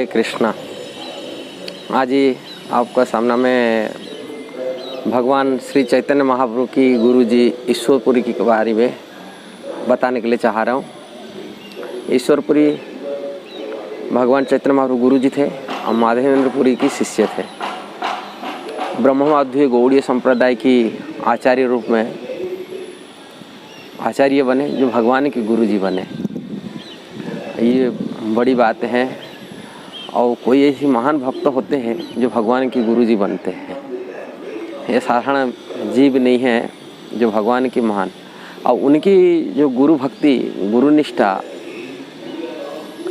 कृष्णा। आज ही आपका सामना में भगवान श्री चैतन्य महाप्रभु की गुरु जी ईश्वरपुरी के बारे में बताने के लिए चाह रहा हूँ। ईश्वरपुरी भगवान चैतन्य महाप्रभु गुरु जी थे और माधवेंद्रपुरी की शिष्य थे। ब्रह्मोद्भव गौड़ीय संप्रदाय की आचार्य रूप में आचार्य बने, जो भगवान के गुरु जी बने। ये बड़ी बात है। और कोई ऐसी महान भक्त होते हैं जो भगवान के गुरु जी बनते हैं। ये साधारण जीव नहीं है जो भगवान की महान, और उनकी जो गुरु भक्ति, गुरु निष्ठा,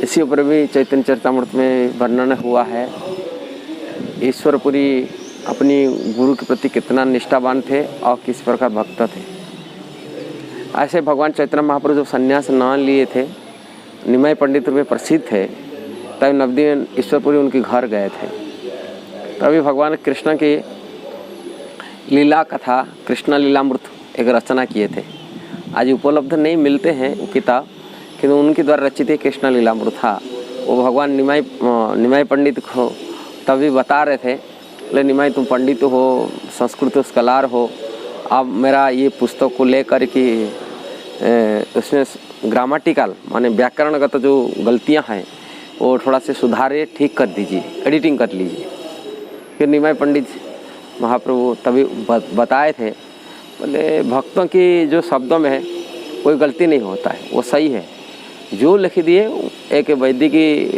इसी ऊपर भी चैतन्य चरितामृत में वर्णन हुआ है। ईश्वरपुरी अपनी गुरु के प्रति कितना निष्ठावान थे और किस प्रकार भक्त थे। ऐसे भगवान चैतन्य महाप्रभु जब संन्यास न लिए थे, निमाई पंडित में प्रसिद्ध थे, तब नवदीप ईश्वरपुरी उनके घर गए थे। तभी भगवान कृष्ण की लीला कथा, कृष्ण लीलामृत एक रचना किए थे। आज उपलब्ध नहीं मिलते हैं वो किताब, किंतु उनके द्वारा रचित कृष्ण लीलामृत था। वो भगवान निमाई पंडित को तभी बता रहे थे, ले निमाई तुम पंडित हो, संस्कृत स्कॉलर हो, आप मेरा ये पुस्तक को लेकर कि उसमें ग्रामेटिकल माने व्याकरणगत जो गलतियां हैं वो थोड़ा से सुधारे, ठीक कर दीजिए, एडिटिंग कर लीजिए। फिर निमाई पंडित महाप्रभु तभी बताए थे, बोले भक्तों की जो शब्दों में है कोई गलती नहीं होता है, वो सही है। जो लिख दिए एक वैदिक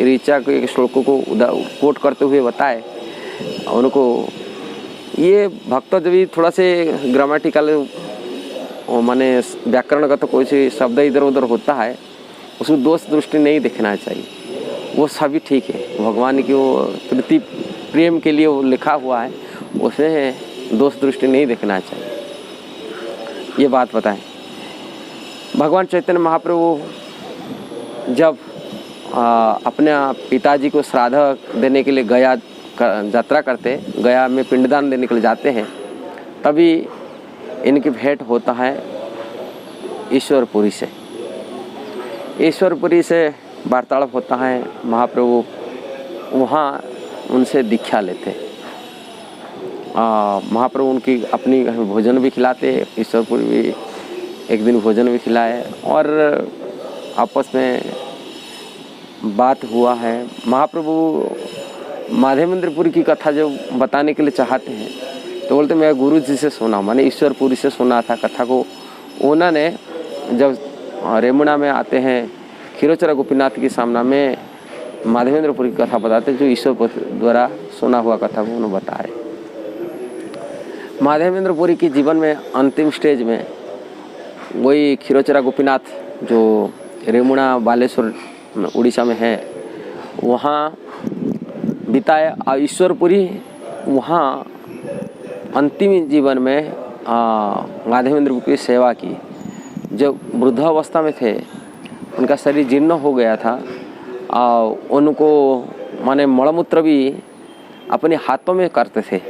ऋचा के एक श्लोकों को कोट करते हुए बताए उनको। ये भक्त जब भी थोड़ा से ग्रामेटिकल माने व्याकरणगत कोई सी शब्द इधर उधर होता है, उसको दोष दृष्टि नहीं देखना चाहिए, वो सभी ठीक है। भगवान की वो प्रीति प्रेम के लिए वो लिखा हुआ है, उसमें दोष दृष्टि नहीं देखना चाहिए। ये बात बताएं। भगवान चैतन्य महाप्रभु जब अपने पिताजी को श्राद्ध देने के लिए गया यात्रा करते, गया में पिंडदान देने के लिए जाते हैं, तभी इनकी भेंट होता है ईश्वरपुरी से। ईश्वरपुरी से वार्तालाप होता है। महाप्रभु वहाँ उनसे दीक्षा लेते। महाप्रभु उनकी अपनी भोजन भी खिलाते, ईश्वरपुरी भी एक दिन भोजन भी खिलाए और आपस में बात हुआ है। महाप्रभु माधवेंद्रपुरी की कथा जो बताने के लिए चाहते हैं, तो बोलते मैं गुरु जी से सुना, मैंने ईश्वरपुरी से सुना था कथा को। उन्होंने जब रेमुणा में आते हैं, खीरोचरा गोपीनाथ के सामना में माधवेंद्रपुरी की कथा बताते, जो ईश्वरपुरी द्वारा सुना हुआ कथा को उन्होंने बताए। माधवेंद्रपुरी के जीवन में अंतिम स्टेज में वही खीरोचरा गोपीनाथ जो रेमुणा बालेश्वर उड़ीसा में है, वहाँ बिताए। और ईश्वरपुरी वहाँ अंतिम जीवन में माधवेंद्रपुरी की सेवा की। जब वृद्धावस्था में थे, उनका शरीर जीर्ण हो गया था और उनको माने मलमूत्र भी अपने हाथों में करते थे,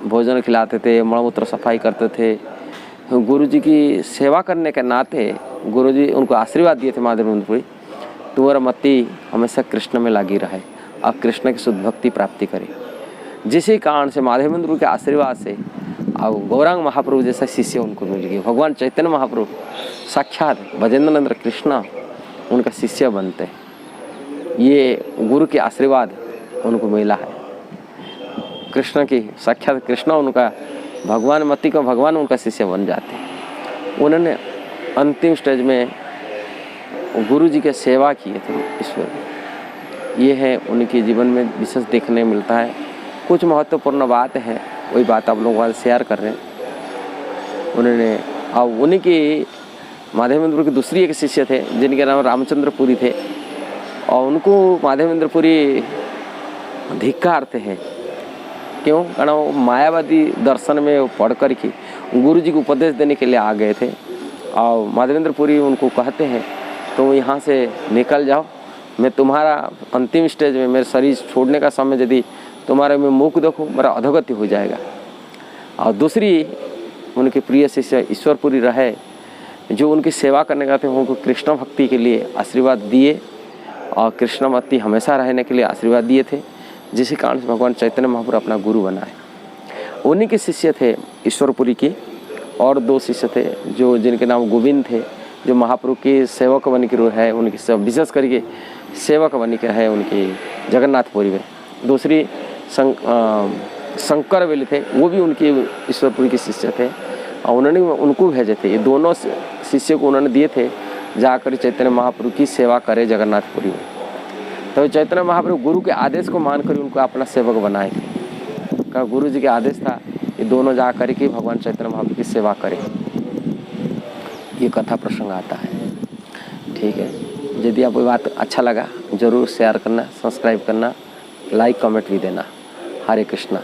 भोजन खिलाते थे, मलमूत्र सफाई करते थे। गुरुजी की सेवा करने के नाते गुरुजी उनको आशीर्वाद दिए थे, माधवेंद्रपुरी तुम्हारा मति हमेशा कृष्ण में लगी रहे, अब कृष्ण की शुद्ध भक्ति प्राप्ति करे। जिसी कारण से माधवेंद्रपुरी के आशीर्वाद से और गौरांग महाप्रभु जैसा शिष्य उनको मिल गए। भगवान चैतन्य महाप्रभु साक्षात भजेंद्रनंद कृष्ण उनका शिष्य बनते हैं। ये गुरु के आशीर्वाद उनको मिला है। कृष्ण की साक्षात कृष्ण उनका भगवान मति का भगवान उनका शिष्य बन जाते हैं। उन्होंने अंतिम स्टेज में गुरु जी की सेवा किए थे ईश्वर। ये है उनके जीवन में विशेष देखने मिलता है। कुछ महत्वपूर्ण बात है, वही बात आप लोगों से शेयर कर रहे हैं। उन्होंने और उन्हीं की माधवेंद्रपुरी के दूसरी एक शिष्य थे जिनके नाम रामचंद्रपुरी थे, और उनको माधवेंद्रपुरी धिक्कारते हैं। क्यों? कारण वो मायावादी दर्शन में पढ़ कर के गुरु जी को उपदेश देने के लिए आ गए थे। और माधवेंद्रपुरी उनको कहते हैं तुम यहाँ से निकल जाओ, मैं तुम्हारा अंतिम स्टेज में मेरे शरीर छोड़ने का समय यदि तुम्हारे में मुख देखो, मेरा अधोगति हो जाएगा। और दूसरी उनके प्रिय शिष्य ईश्वरपुरी रहे, जो उनकी सेवा करने का थे, उनको कृष्ण भक्ति के लिए आशीर्वाद दिए और कृष्णमती हमेशा रहने के लिए आशीर्वाद दिए थे, जिसी कारण से भगवान चैतन्य महाप्रभु अपना गुरु बनाए। उन्हीं के शिष्य थे ईश्वरपुरी के, और 2 शिष्य थे जो जिनके नाम गोविंद थे, जो महाप्रभु के सेवक बन के रहे, उनकी विशेष करके सेवक बन के रहे उनकी जगन्नाथपुरी में। दूसरी शंकर वेली थे, वो भी उनके ईश्वरपुरी के शिष्य थे, और उन्होंने उनको भेजे थे। ये दोनों शिष्य को उन्होंने दिए थे जाकर चैतन्य महाप्रभु की सेवा करे जगन्नाथपुरी में। तो चैतन्य महाप्रभु गुरु के आदेश को मानकर उनको अपना सेवक बनाए थे। का गुरु जी के आदेश था ये दोनों जा कर के भगवान चैतन्य महाप्रभु की सेवा करें। ये कथा प्रसंग आता है। ठीक है, यदि आपको बात अच्छा लगा जरूर शेयर करना, सब्सक्राइब करना, लाइक कमेंट भी देना। हरे कृष्णा।